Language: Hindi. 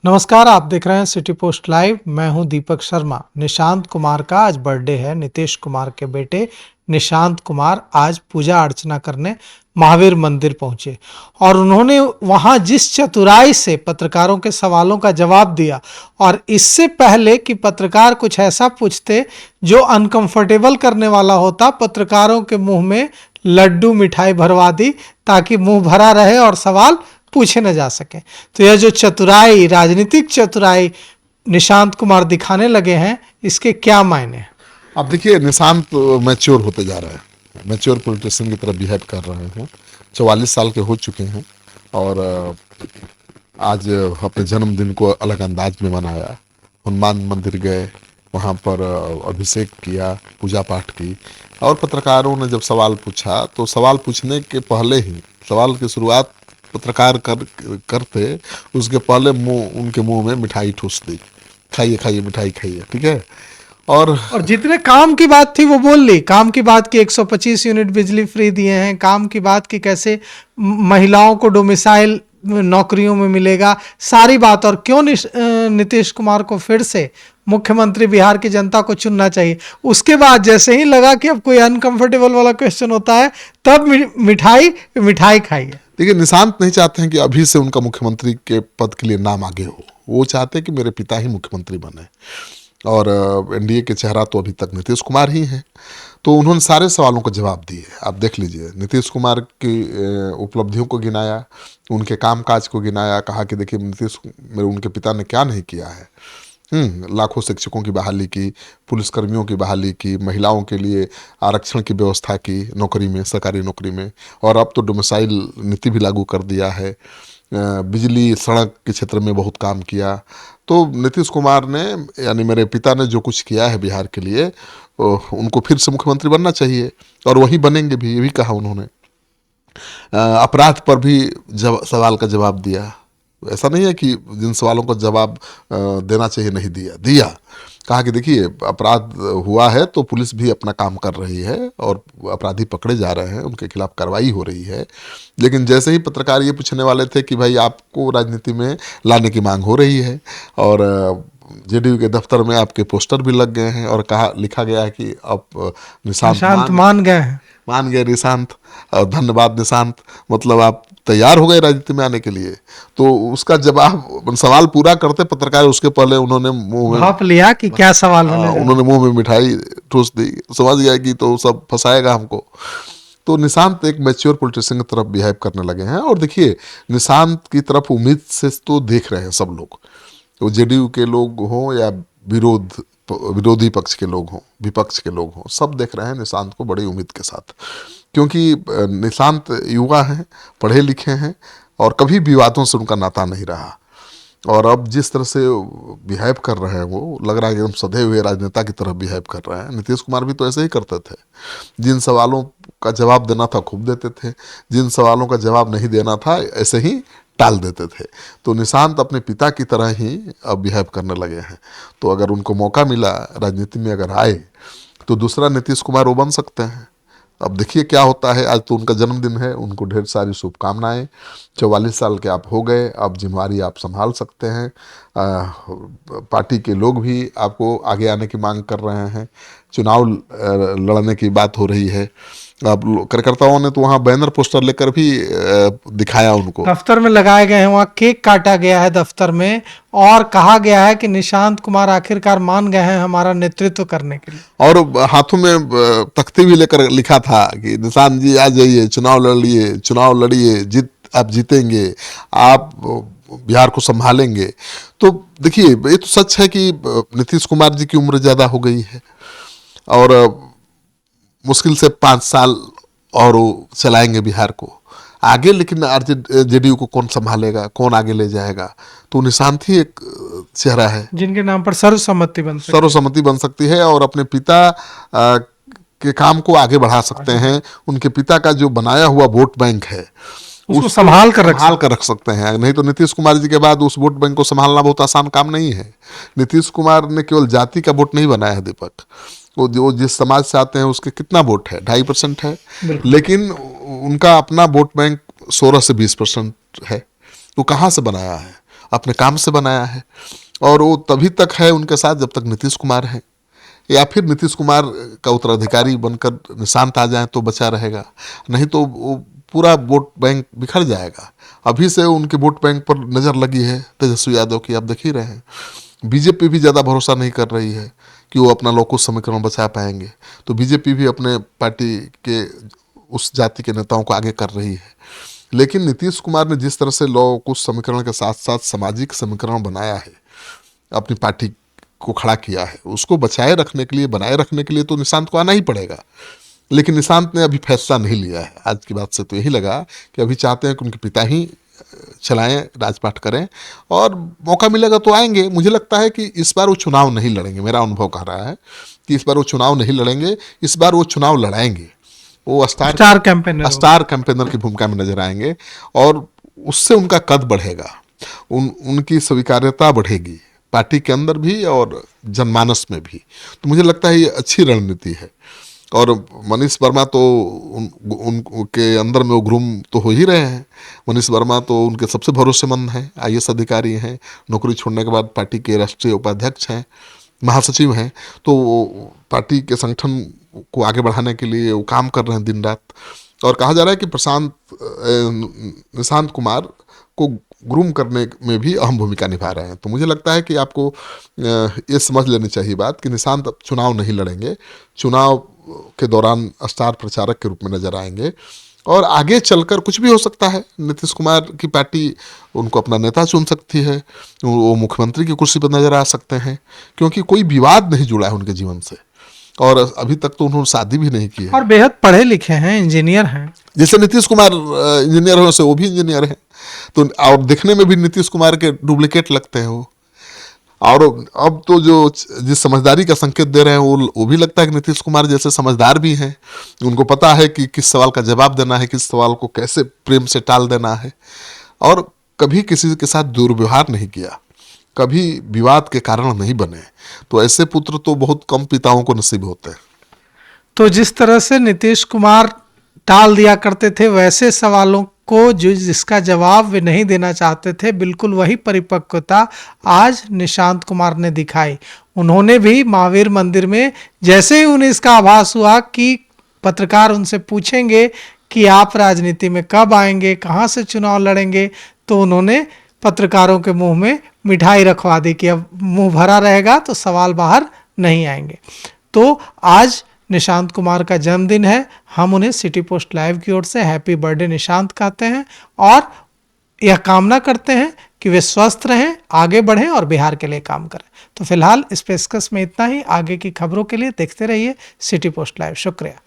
नमस्कार, आप देख रहे हैं सिटी पोस्ट लाइव। मैं हूं दीपक शर्मा। निशांत कुमार का आज बर्थडे है। नीतीश कुमार के बेटे निशांत कुमार आज पूजा अर्चना करने महावीर मंदिर पहुंचे और उन्होंने वहां जिस चतुराई से पत्रकारों के सवालों का जवाब दिया, और इससे पहले कि पत्रकार कुछ ऐसा पूछते जो अनकंफर्टेबल करने वाला होता, पत्रकारों के मुंह में लड्डू मिठाई भरवा दी ताकि मुंह भरा रहे और सवाल पूछे न जा सके। तो यह जो चतुराई, राजनीतिक चतुराई निशांत कुमार दिखाने लगे हैं, इसके क्या मायने हैं? अब देखिए, निशांत मैच्योर होते जा रहे हैं, मैच्योर पॉलिटिशियन की तरफ बिहेव कर रहे हैं। 44 साल के हो चुके हैं और आज अपने जन्मदिन को अलग अंदाज में मनाया। हनुमान मंदिर गए, वहाँ पर अभिषेक किया, पूजा पाठ की, और पत्रकारों ने जब सवाल पूछा तो सवाल पूछने के पहले ही, सवाल की शुरुआत पत्रकार करते उसके पहले उनके मुंह में मिठाई ठूस दी, खाइए खाइए मिठाई खाइए, ठीक है। और जितने काम की बात थी वो बोल ली। काम की बात की 125 यूनिट बिजली फ्री दिए हैं, काम की बात की कैसे महिलाओं को डोमिसाइल नौकरियों में मिलेगा, सारी बात। और क्यों नीतीश कुमार को फिर से मुख्यमंत्री बिहार की जनता को चुनना चाहिए। उसके बाद जैसे ही लगा कि अब कोई अनकंफर्टेबल वाला क्वेश्चन होता है, तब मिठाई खाइए। देखिए, निशांत नहीं चाहते हैं कि अभी से उनका मुख्यमंत्री के पद के लिए नाम आगे हो। वो चाहते हैं कि मेरे पिता ही मुख्यमंत्री बने, और एनडीए के चेहरा तो अभी तक नीतीश कुमार ही हैं। तो उन्होंने सारे सवालों का जवाब दिए। आप देख लीजिए, नीतीश कुमार की उपलब्धियों को गिनाया, उनके कामकाज को गिनाया, कहा कि देखिए उनके पिता ने क्या नहीं किया है। लाखों शिक्षकों की बहाली की, पुलिसकर्मियों की बहाली की, महिलाओं के लिए आरक्षण की व्यवस्था की नौकरी में, सरकारी नौकरी में, और अब तो डोमिसाइल नीति भी लागू कर दिया है। बिजली सड़क के क्षेत्र में बहुत काम किया। तो नीतीश कुमार ने, यानी मेरे पिता ने जो कुछ किया है बिहार के लिए, उनको फिर से मुख्यमंत्री बनना चाहिए, और वही बनेंगे भी, ये भी कहा उन्होंने। अपराध पर भी सवाल का जवाब दिया। ऐसा नहीं है कि जिन सवालों का जवाब देना चाहिए नहीं दिया। कहा कि देखिए, अपराध हुआ है तो पुलिस भी अपना काम कर रही है और अपराधी पकड़े जा रहे हैं, उनके खिलाफ कार्रवाई हो रही है। लेकिन जैसे ही पत्रकार ये पूछने वाले थे कि भाई आपको राजनीति में लाने की मांग हो रही है, और जेडीयू के दफ्तर में आपके पोस्टर भी लग गए हैं, और लिखा गया है कि अब निशांत मान गए निशांत, धन्यवाद निशांत, मतलब आप तैयार हो गए राजनीति में आने के लिए। तो उसका जवाब, सवाल पूरा करते पत्रकार, उसके पहले उन्होंने मुंह में भाप लिया कि क्या सवाल होने उन्होंने मुंह में मिठाई ठूस दी। समझ गया कि तो सब फंसाएगा हमको। तो निशांत एक मैच्योर पॉलिटिशियन की तरफ बिहेव करने लगे हैं। और देखिए, निशांत की तरफ उम्मीद से तो देख रहे हैं सब लोग, तो जेडीयू के लोग हों या विरोधी पक्ष के लोग हों, विपक्ष के लोग हों, सब देख रहे हैं निशांत को बड़ी उम्मीद के साथ। क्योंकि निशांत युवा हैं, पढ़े लिखे हैं, और कभी विवादों से उनका नाता नहीं रहा। और अब जिस तरह से बिहेव कर रहे हैं, वो लग रहा है कि एकदम सधे हुए राजनेता की तरह बिहेव कर रहे हैं। नीतीश कुमार भी तो ऐसे ही करते थे। जिन सवालों का जवाब देना था खूब देते थे, जिन सवालों का जवाब नहीं देना था ऐसे ही टाल देते थे। तो निशांत अपने पिता की तरह ही अब बिहेव करने लगे हैं। तो अगर उनको मौका मिला राजनीति में अगर आए, तो दूसरा नीतीश कुमार वो बन सकते हैं। अब देखिए क्या होता है। आज तो उनका जन्मदिन है, उनको ढेर सारी शुभकामनाएं। 44 साल के आप हो गए, अब जिम्मेवारी आप संभाल सकते हैं। पार्टी के लोग भी आपको आगे आने की मांग कर रहे हैं, चुनाव लड़ने की बात हो रही है। अब कार्यकर्ताओं ने तो वहाँ बैनर पोस्टर लेकर भी दिखाया उनको। दफ्तर में लगाए गए हैं, वहाँ केक काटा गया है दफ्तर में, और कहा गया है कि निशांत कुमार आखिरकार मान गए हैं हमारा नेतृत्व करने के लिए। और हाथों में तख्ती भी लेकर लिखा था कि निशांत जी आ जाइए, चुनाव लड़िए, आप जीतेंगे, आप बिहार को संभालेंगे। तो देखिए, ये तो सच है कि नीतीश कुमार जी की उम्र ज़्यादा हो गई है, और मुश्किल से 5 साल और वो चलाएंगे बिहार को आगे। लेकिन जेडीयू को कौन संभालेगा, कौन आगे ले जाएगा? तो निशांत ही एक चेहरा है जिनके नाम पर सर्वसम्मति बन सकती है, और अपने पिता के काम को आगे बढ़ा सकते हैं। उनके पिता का जो बनाया हुआ वोट बैंक है, उसको संभाल कर रख सकते हैं। नहीं तो नीतीश कुमार जी के बाद उस वोट बैंक को संभालना बहुत आसान काम नहीं है। नीतीश कुमार ने केवल जाति का वोट नहीं बनाया है दीपक, वो जिस समाज से आते हैं उसके कितना वोट है, 2.5% है, लेकिन उनका अपना वोट बैंक 16 से 20% है। वो कहाँ से बनाया है? अपने काम से बनाया है, और वो तभी तक है उनके साथ जब तक नीतीश कुमार है, या फिर नीतीश कुमार का उत्तराधिकारी बनकर निशांत आ जाए तो बचा रहेगा, नहीं तो वो पूरा वोट बैंक बिखर जाएगा। अभी से उनके वोट बैंक पर नज़र लगी है तेजस्वी यादव की, आप देख ही रहे हैं। बीजेपी भी ज़्यादा भरोसा नहीं कर रही है कि वो अपना लोकल समीकरण बचा पाएंगे, तो बीजेपी भी अपने पार्टी के उस जाति के नेताओं को आगे कर रही है। लेकिन नीतीश कुमार ने जिस तरह से लोकल समीकरण के साथ साथ सामाजिक समीकरण बनाया है, अपनी पार्टी को खड़ा किया है, उसको बचाए रखने के लिए, बनाए रखने के लिए तो निशांत को आना ही पड़ेगा। लेकिन निशांत ने अभी फैसला नहीं लिया है। आज की बात से तो यही लगा कि अभी चाहते हैं कि उनके पिता ही चलाएं, राजपाट करें, और मौका मिलेगा तो आएंगे। मुझे लगता है कि इस बार वो चुनाव नहीं लड़ेंगे, मेरा अनुभव कह रहा है कि इस बार वो चुनाव नहीं लड़ेंगे, इस बार वो चुनाव लड़ाएंगे। वो स्टार कैंपेनर की भूमिका में नजर आएंगे, और उससे उनका कद बढ़ेगा, उनकी स्वीकार्यता बढ़ेगी पार्टी के अंदर भी और जनमानस में भी। तो मुझे लगता है ये अच्छी रणनीति है। और मनीष वर्मा तो उनके अंदर में वो ग्रूम तो हो ही रहे हैं। मनीष वर्मा तो उनके सबसे भरोसेमंद हैं, IAS अधिकारी हैं, नौकरी छोड़ने के बाद पार्टी के राष्ट्रीय उपाध्यक्ष हैं, महासचिव हैं, तो पार्टी के संगठन को आगे बढ़ाने के लिए वो काम कर रहे हैं दिन रात। और कहा जा रहा है कि निशांत कुमार को ग्रूम करने में भी अहम भूमिका निभा रहे हैं। तो मुझे लगता है कि आपको ये समझ लेनी चाहिए बात कि निशांत अब चुनाव नहीं लड़ेंगे, चुनाव के दौरान स्टार प्रचारक के रूप में नजर आएंगे, और आगे चलकर कुछ भी हो सकता है। नीतीश कुमार की पार्टी उनको अपना नेता चुन सकती है, वो मुख्यमंत्री की कुर्सी पर नजर आ सकते हैं, क्योंकि कोई विवाद नहीं जुड़ा है उनके जीवन से, और अभी तक तो उन्होंने शादी भी नहीं की है, और बेहद पढ़े लिखे हैं, इंजीनियर हैं। जैसे नीतीश कुमार इंजीनियर हो, वैसे वो भी इंजीनियर हैं। तो और दिखने में भी नीतीश कुमार के डुप्लीकेट लगते हैं वो। और अब तो जो जिस समझदारी का संकेत दे रहे हैं वो भी लगता है कि नीतीश कुमार जैसे समझदार भी हैं। उनको पता है कि किस सवाल का जवाब देना है, किस सवाल को कैसे प्रेम से टाल देना है, और कभी किसी के साथ दुर्व्यवहार नहीं किया, कभी विवाद के कारण नहीं बने। तो ऐसे पुत्र तो बहुत कम पिताओं को नसीब होते हैं। तो जिस तरह से नीतीश कुमार टाल दिया करते थे, वैसे सवालों को जिसका जवाब वे नहीं देना चाहते थे, बिल्कुल वही परिपक्वता आज निशांत कुमार ने दिखाई। उन्होंने भी महावीर मंदिर में जैसे ही उन्हें इसका आभास हुआ कि पत्रकार उनसे पूछेंगे कि आप राजनीति में कब आएंगे, कहाँ से चुनाव लड़ेंगे, तो उन्होंने पत्रकारों के मुंह में मिठाई रखवा दी कि अब मुंह भरा रहेगा तो सवाल बाहर नहीं आएंगे। तो आज निशांत कुमार का जन्मदिन है। हम उन्हें सिटी पोस्ट लाइव की ओर से हैप्पी बर्थडे निशांत कहते हैं, और यह कामना करते हैं कि वे स्वस्थ रहें, आगे बढ़ें और बिहार के लिए काम करें। तो फिलहाल इस पेशकश में इतना ही। आगे की खबरों के लिए देखते रहिए सिटी पोस्ट लाइव। शुक्रिया।